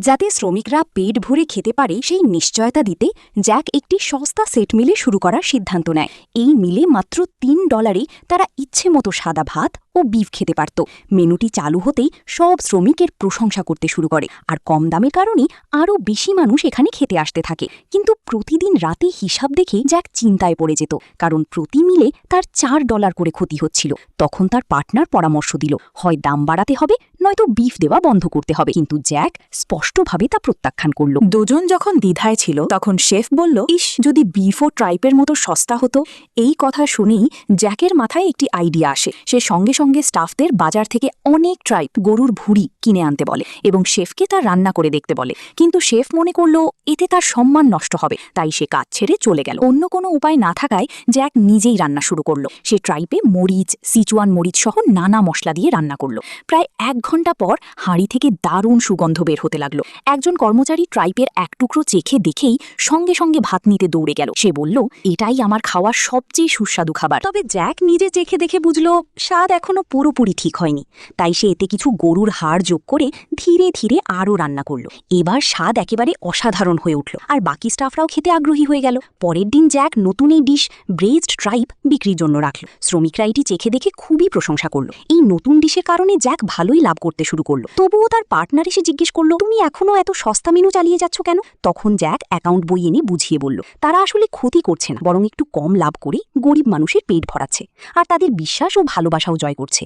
যাতে শ্রমিকরা পেট ভরে খেতে পারে সেই নিশ্চয়তা দিতে জ্যাক একটি সস্তা সেট মিলে শুরু করার সিদ্ধান্ত নেয়। এই মিলে মাত্র $3 তারা ইচ্ছে মতো সাদা ভাত ও বিফ খেতে পারত। মেনুটি চালু হতেই সব শ্রমিকের প্রশংসা করতে শুরু করে, আর কম দামের কারণে আরও বেশি মানুষ এখানে খেতে আসতে থাকে। কিন্তু প্রতিদিন রাতে হিসাব দেখে জ্যাক চিন্তায় পড়ে যেত, কারণ প্রতি মিলে তার $4 করে ক্ষতি হচ্ছিল। তখন তার পার্টনার পরামর্শ দিল, হয় দাম বাড়াতে হবে, নয়তো বিফ দেওয়া বন্ধ করতে হবে। কিন্তু জ্যাক স্পষ্টভাবে তা প্রত্যাখ্যান করল। দুজন যখন দ্বিধায় ছিল তখন শেফ বলল, ইস, যদি বিফ ও ট্রাইপের মতো সস্তা হতো। এই কথা শুনেই জ্যাকের মাথায় একটি আইডিয়া আসে। সে সঙ্গে সঙ্গে স্টাফদের বাজার থেকে অনেক ট্রাইপ গরুর ভুঁড়ি কিনে আনতে বলে এবং শেফকে তা রান্না করে দেখতে বলে। কিন্তু শেফ মনে করল এতে তার সম্মান নষ্ট হবে, তাই সে কাজ ছেড়ে চলে গেল। অন্য কোনো উপায় না থাকায় জ্যাক নিজেই রান্না শুরু করল। সে ট্রাইপে মরিচ, সিচুয়ান মরিচ সহ নানা মশলা দিয়ে রান্না করল। প্রায় 1 ঘন্টা পর হাঁড়ি থেকে দারুণ সুগন্ধ বের হতে লাগলো। একজন কর্মচারী ট্রাইপের এক টুকরো চেখে দেখেই সঙ্গে সঙ্গে ভাত নিতে দৌড়ে গেল। সে বলল, এটাই আমার খাওয়ার সবচেয়ে সুস্বাদু খাবার। তবে জ্যাক নিজে চেখে দেখে বুঝল স্বাদ এখনো পুরোপুরি ঠিক হয়নি, তাই সে এতে কিছু গরুর হাড় যোগ করে ধীরে ধীরে আরও রান্না করল। এবার স্বাদ একেবারে অসাধারণ হয়ে উঠল, আর বাকি স্টাফরাও খেতে আগ্রহী হয়ে গেল। পরের দিন জ্যাক নতুন এই ডিশ ব্রেজড ট্রাইপ বিক্রির জন্য রাখল। শ্রমিকরা এটি চেখে দেখে খুবই প্রশংসা করল। এই নতুন ডিশের কারণে জ্যাক ভালোই লাভ করতে শুরু করল। তবুও তার পার্টনার এসে জিজ্ঞেস করল, তুমি এখনো এত সস্তা মেনু চালিয়ে যাচ্ছ কেন? তখন জ্যাক অ্যাকাউন্ট বই এনে বুঝিয়ে বলল, তারা আসলে ক্ষতি করছে না, বরং একটু কম লাভ করে গরিব মানুষের পেট ভরাচ্ছে, আর তাদের বিশ্বাস ও ভালোবাসাও জয় করছে।